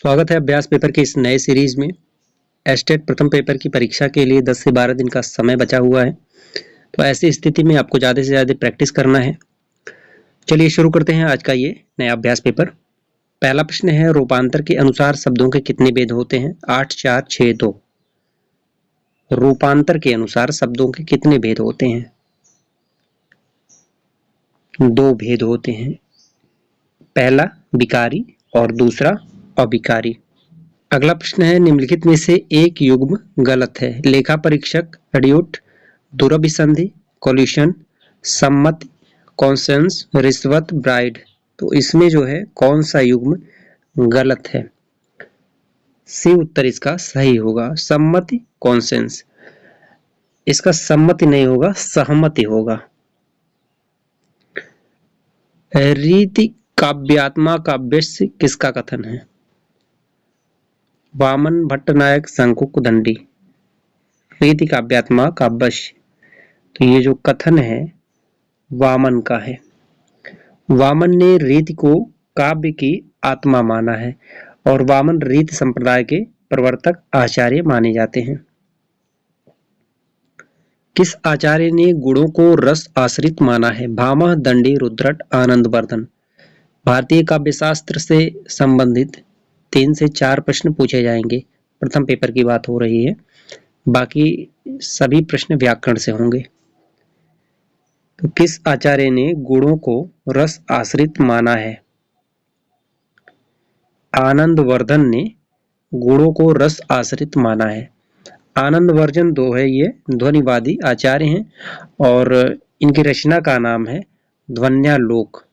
स्वागत है अभ्यास पेपर के इस नए सीरीज में। एस्टेट प्रथम पेपर की परीक्षा के लिए 10 से 12 दिन का समय बचा हुआ है, तो ऐसी स्थिति में आपको ज़्यादा से ज़्यादा प्रैक्टिस करना है। चलिए शुरू करते हैं आज का ये नया अभ्यास पेपर। पहला प्रश्न है, रूपांतर के अनुसार शब्दों के कितने भेद होते हैं? 8, 4, 6, 2। रूपांतर के अनुसार शब्दों के कितने भेद होते हैं? 2 भेद होते हैं। पहला विकारी और दूसरा अविकारी। अगला प्रश्न है, निम्नलिखित में से एक युग्म गलत है? लेखा परीक्षक, एड्यूट, दुरभिसंधि, कोल्यूशन, सम्मति, कॉन्सेंस, रिश्वत, ब्राइड। तो इसमें जो है कौन सा युग्म गलत है? सी उत्तर इसका सही होगा, सम्मति, कॉन्सेंस। इसका सम्मति नहीं होगा, सहमति होगा। रीति काव्यात्मा काव्यस्य किसका कथन है? वामन भट्टनायक, शंकुक, दंडी। रीति काव्यात्मा काव्यस्य, तो ये जो कथन है वामन का है। वामन ने रीति को काव्य की आत्मा माना है और वामन रीति संप्रदाय के प्रवर्तक आचार्य माने जाते हैं। किस आचार्य ने गुणों को रस आश्रित माना है? भामह, दंडी, रुद्रट, आनंदवर्धन। भारतीय काव्यशास्त्र से संबंधित 3 से 4 प्रश्न पूछे जाएंगे। प्रथम पेपर की बात हो रही है, बाकी सभी प्रश्न व्याकरण से होंगे। तो किस आचार्य ने गुणों को रस आश्रित माना है? आनंदवर्धन ने गुणों को रस आश्रित माना है। आनंदवर्धन 2 है, ये ध्वनिवादी आचार्य हैं और इनकी रचना का नाम है ध्वन्यालोक।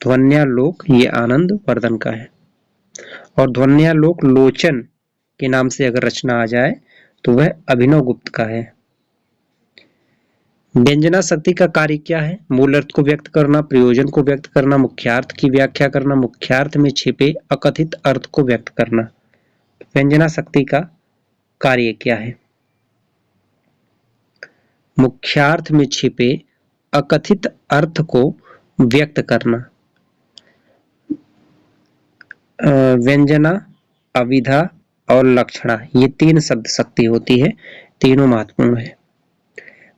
ध्वन्यालोक ये आनंदवर्धन का है और ध्वन्यालोक लोचन के नाम से अगर रचना आ जाए तो वह अभिनव गुप्त का है। व्यंजना शक्ति का कार्य क्या है? मूल अर्थ को व्यक्त करना, प्रयोजन को व्यक्त करना, मुख्यार्थ की व्याख्या करना, मुख्यार्थ में छिपे अकथित अर्थ को व्यक्त करना। व्यंजना शक्ति का कार्य क्या है? मुख्यार्थ में छिपे अकथित अर्थ को व्यक्त करना। व्यंजना, अविधा और लक्षणा, ये 3 शब्द शक्ति होती है, तीनों महत्वपूर्ण है।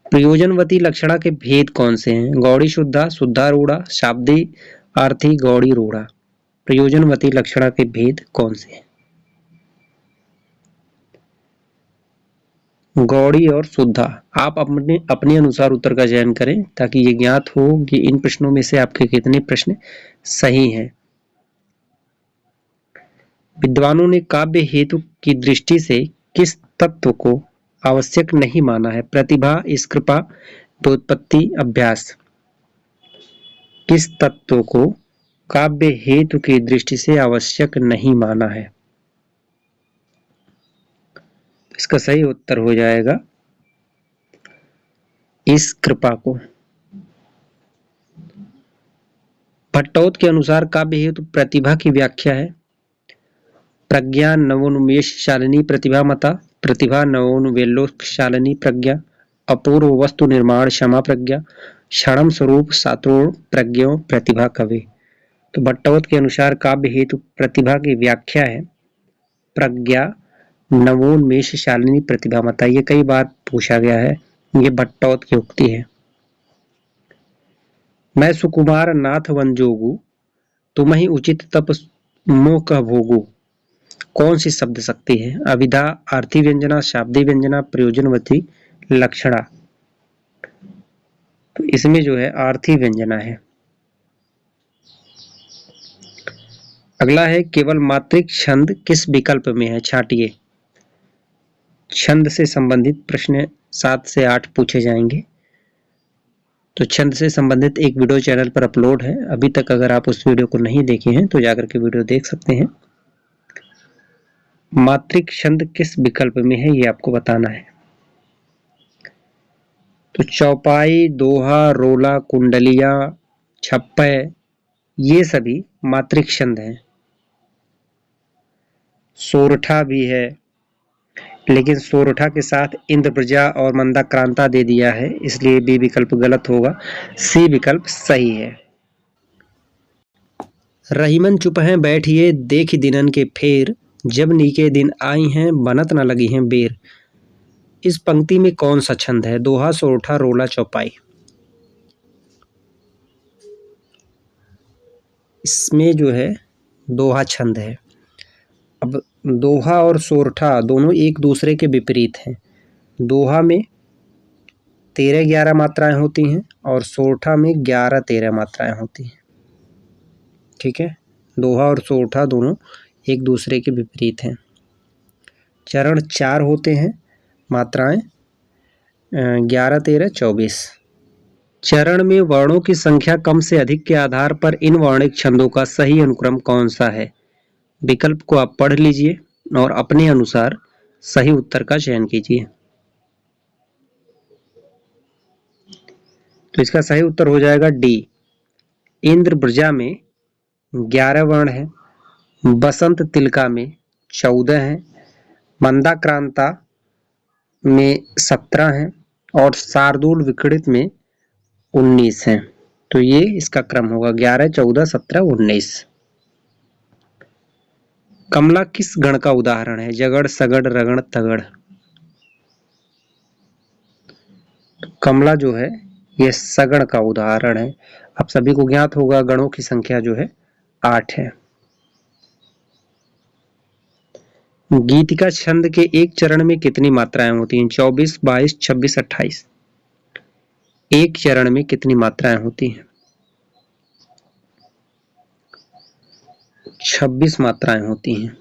प्रयोजनवती लक्षणा के भेद कौन से हैं? गौड़ी शुद्धा, शुद्धारूढ़ा, शाब्दी अर्थी, गौड़ी रूढ़ा। प्रयोजनवती लक्षणा के भेद कौन से हैं? गौड़ी और शुद्धा। आप अपने अनुसार उत्तर का चयन करें ताकि ये ज्ञात हो कि इन प्रश्नों में से आपके कितने प्रश्न सही हैं। विद्वानों ने काव्य हेतु की दृष्टि से किस तत्व को आवश्यक नहीं माना है? प्रतिभा, स्कृपा, व्युत्पत्ति, अभ्यास। किस तत्व को काव्य हेतु की दृष्टि से आवश्यक नहीं माना है? इसका सही उत्तर हो जाएगा इस कृपा को। भट्टोत के अनुसार काव्य हेतु प्रतिभा की व्याख्या है प्रज्ञा नवोन्मेष शालिनी प्रतिभा मता, प्रतिभा नवोन्वेलोक शालिनी प्रज्ञा, अपूर्व वस्तु निर्माण क्षमा प्रज्ञा, क्षणम स्वरूप सातोड़ प्रज्ञो प्रतिभा कवि। तो भट्टोत के अनुसार काव्य हेतु प्रतिभा की व्याख्या है प्रज्ञा नवोन्मेष शालिनी प्रतिभा मता। ये कई बार पूछा गया है, ये भट्टोत की उक्ति है। मैं सुकुमार नाथ वन जोगू, तुम ही उचित तप मोह कह भोगू। कौन सी शब्द शक्ति है? अविधा, आर्थी व्यंजना, शाब्दी व्यंजना, प्रयोजनवती लक्षणा। तो इसमें जो है आर्थी व्यंजना है। अगला है, केवल मात्रिक छंद किस विकल्प में है? छांटिए। छंद से संबंधित प्रश्न 7 से 8 पूछे जाएंगे। तो छंद से संबंधित एक वीडियो चैनल पर अपलोड है, अभी तक अगर आप उस वीडियो को नहीं देखे हैं तो जाकर के वीडियो देख सकते हैं। मात्रिक छंद किस विकल्प में है ये आपको बताना है। तो चौपाई, दोहा, रोला, कुंडलिया, छप्पय, ये सभी मात्रिक छंद हैं। सोरठा भी है, लेकिन सोरठा के साथ इंद्रप्रजा और मंदाक्रांता दे दिया है, इसलिए बी विकल्प गलत होगा, सी विकल्प सही है। रहीमन चुप हैं बैठिए देखि दिनन के फेर, जब नीके दिन आई हैं बनत न लगी हैं बेर। इस पंक्ति में कौन सा छंद है? दोहा, सोरठा, रोला, चौपाई। इसमें जो है दोहा छंद है। अब दोहा और सोरठा दोनों एक दूसरे के विपरीत हैं। दोहा में 13-11 मात्राएं होती हैं और सोरठा में 11-13 मात्राएं होती हैं। ठीक है, दोहा और सोरठा दोनों एक दूसरे के विपरीत हैं। चरण 4 होते हैं, मात्राएं 11, 13, 24। चरण में वर्णों की संख्या कम से अधिक के आधार पर इन वर्णिक छंदों का सही अनुक्रम कौन सा है? विकल्प को आप पढ़ लीजिए और अपने अनुसार सही उत्तर का चयन कीजिए। तो इसका सही उत्तर हो जाएगा डी। इंद्र ब्रजा में 11 वर्ण है, बसंत तिलका में 14 है, मंदाक्रांता में 17 है और शार्दूल विक्रीडित में 19 है। तो ये इसका क्रम होगा 11, 14, 17, 19। कमला किस गण का उदाहरण है? जगड़, सगड़, रगड़, तगड़। कमला जो है यह सगण का उदाहरण है। आप सभी को ज्ञात होगा गणों की संख्या जो है 8 है। गीतिका छंद के एक चरण में कितनी मात्राएं होती हैं? 24, 22, 26, 28। एक चरण में कितनी मात्राएं होती हैं? 26 मात्राएं होती हैं।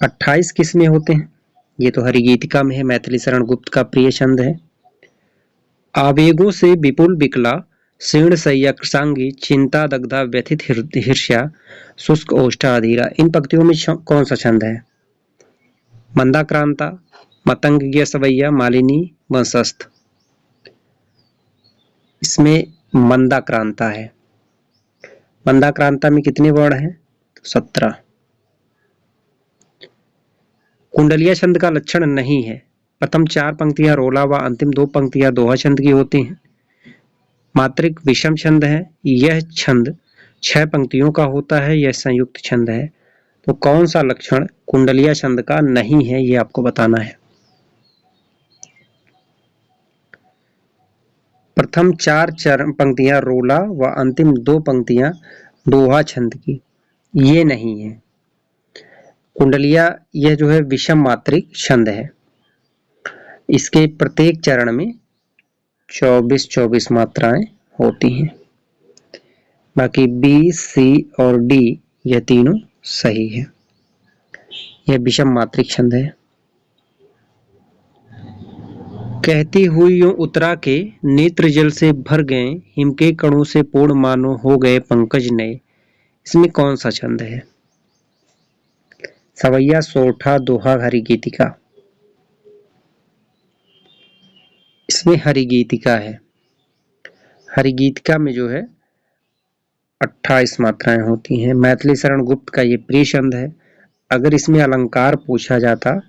28 किस में होते हैं? ये तो हरिगीतिका में है, मैथिली शरण गुप्त का प्रिय छंद है। आवेगों से विपुल विकला, शीर्ण शय्या कृशांगी, चिंता दग्धा व्यथित हृष्या, शुष्क ओष्ठा अधीरा। इन पंक्तियों में कौन सा छंद है? मंदाक्रांता, मतंग सवैया, मालिनी, वंशस्थ। इसमें मंदाक्रांता है। मंदाक्रांता में कितने वर्ण हैं? 17। कुंडलिया छंद का लक्षण नहीं है। प्रथम 4 पंक्तियां रोला व अंतिम 2 पंक्तियां दोहा छंद की होती हैं। मात्रिक विषम छंद है। यह छंद 6 पंक्तियों का होता है। यह संयुक्त छंद है। तो कौन सा लक्षण कुंडलिया छंद का नहीं है, यह आपको बताना है। प्रथम 4 पंक्तियां रोला व अंतिम 2 पंक्तियां दोहा छंद की, ये नहीं है। कुंडलिया यह जो है विषम मात्रिक छंद है। इसके प्रत्येक चरण में 24-24 मात्राएं होती हैं। बाकी बी, सी और डी यह तीनों सही है। यह विषम मात्रिक छंद है। कहती हुई यूं उतरा के नेत्र जल से भर गए, हिम के कणों से पूर्ण मानो हो गए पंकज नए। इसमें कौन सा छंद है? सवैया, सोरठा, दोहा, हरिगीतिका। इसमें हरिगीतिका है। हरिगीतिका में जो है 28 मात्राएं होती हैं। मैथिली शरण गुप्त का ये प्रिय छंद है। अगर इसमें अलंकार पूछा जाता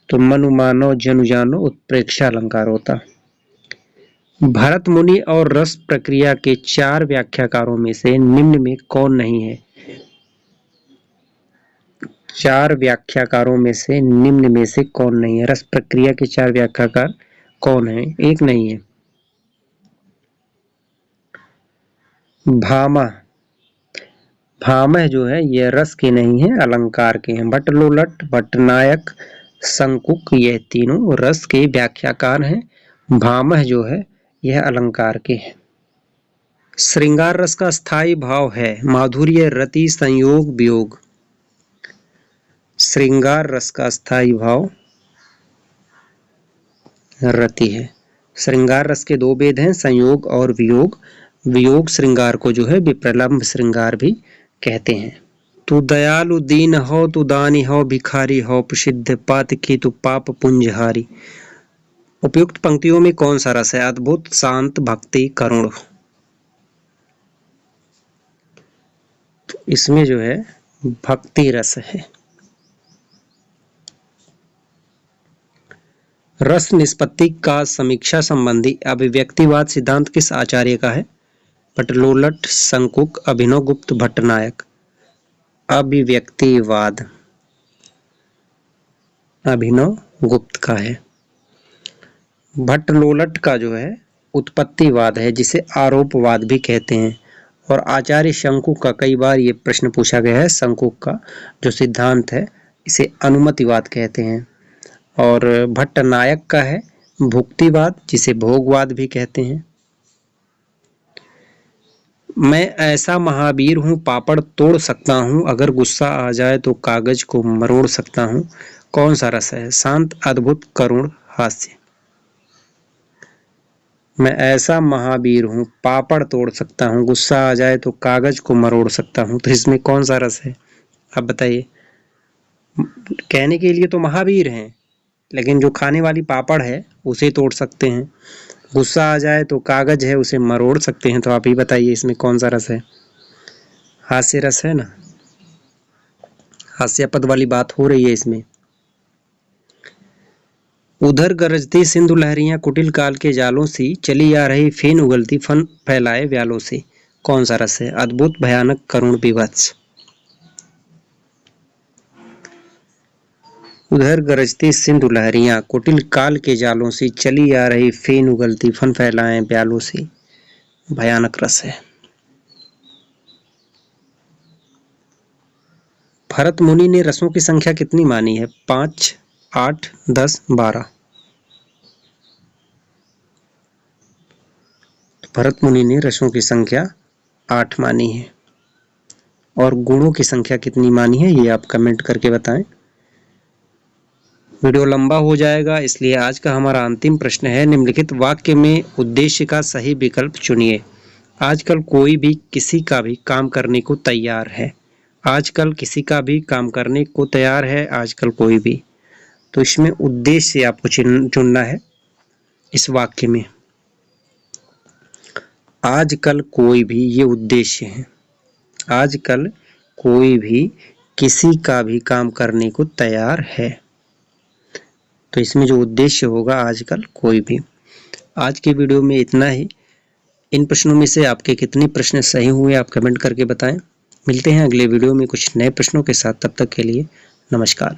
तो मनु मानो जनु जानो उत्प्रेक्षा अलंकार होता। भरत मुनि और रस प्रक्रिया के 4 व्याख्याकारों में से निम्न में कौन नहीं है? 4 व्याख्याकारों में से निम्न में से कौन नहीं है? रस प्रक्रिया के 4 व्याख्याकार कौन है? एक नहीं है। भामह। भामह जो है यह रस के नहीं है, अलंकार के हैं। भट्टलोलट, भट्टनायक, शंकुक यह तीनों रस के व्याख्याकार हैं। भामह जो है यह अलंकार के हैं। श्रृंगार रस का स्थायी भाव है माधुर्य, रति, संयोग, वियोग। श्रृंगार रस का स्थायी भाव रति है। श्रृंगार रस के 2 भेद हैं, संयोग और वियोग। वियोग श्रृंगार को जो है विप्रलंभ श्रृंगार भी कहते हैं। तू दयालु दीन हो, तू दानी हो, भिखारी हो, प्रसिद्ध पातकी तू पाप पुंजहारी। उपयुक्त पंक्तियों में कौन सा रस है? अद्भुत, शांत, भक्ति, करुण। तो इसमें जो है भक्ति रस है। रस निष्पत्ति का समीक्षा संबंधी अभिव्यक्तिवाद सिद्धांत किस आचार्य का है? भट्टलोलट, शंकुक, अभिनवगुप्त, भट्टनायक। अभिव्यक्तिवाद अभिनवगुप्त का है। भट्टलोलट का जो है उत्पत्तिवाद है, जिसे आरोपवाद भी कहते हैं। और आचार्य शंकुक का कई बार ये प्रश्न पूछा गया है। शंकुक का जो सिद्धांत है इसे अनुमतिवाद कहते हैं। और भट्टनायक का है भुक्तिवाद, जिसे भोगवाद भी कहते हैं। मैं ऐसा महावीर हूँ पापड़ तोड़ सकता हूँ, अगर गुस्सा आ जाए तो कागज को मरोड़ सकता हूँ। कौन सा रस है? शांत, अद्भुत, करुण, हास्य। मैं ऐसा महावीर हूँ पापड़ तोड़ सकता हूँ, गुस्सा आ जाए तो कागज को मरोड़ सकता हूँ। तो इसमें कौन सा रस है? आप बताइए। कहने के लिए तो महावीर हैं, लेकिन जो खाने वाली पापड़ है उसे तोड़ सकते हैं। गुस्सा आ जाए तो कागज है उसे मरोड़ सकते हैं। तो आप ही बताइए इसमें कौन सा रस है? हास्य रस है ना, हास्यास्पद वाली बात हो रही है इसमें। उधर गरजती सिंधु लहरियां कुटिल काल के जालों सी, चली आ रही फेन उगलती फन फैलाए व्यालों से। कौन सा रस है? अद्भुत, भयानक, करुण, विभत्स। उधर गरजती सिंधु लहरियां कुटिल काल के जालों से, चली आ रही फेन उगलती फन फैलाए व्यालों से। भयानक रस है। भरत मुनि ने रसों की संख्या कितनी मानी है? 5, 8, 10, 12। भरत मुनि ने रसों की संख्या 8 मानी है। और गुणों की संख्या कितनी मानी है ये आप कमेंट करके बताएं। वीडियो लंबा हो जाएगा, इसलिए आज का हमारा अंतिम प्रश्न है, निम्नलिखित वाक्य में उद्देश्य का सही विकल्प चुनिए। आजकल कोई भी किसी का भी काम करने को तैयार है। आजकल किसी का भी काम करने को तैयार है, आजकल कोई भी। तो इसमें उद्देश्य आपको चुनना है इस वाक्य में। आजकल कोई भी, ये उद्देश्य है। आजकल कोई भी किसी का भी काम करने को तैयार है, तो इसमें जो उद्देश्य होगा आजकल कोई भी। आज के वीडियो में इतना ही। इन प्रश्नों में से आपके कितने प्रश्न सही हुए आप कमेंट करके बताएं। मिलते हैं अगले वीडियो में कुछ नए प्रश्नों के साथ। तब तक के लिए नमस्कार।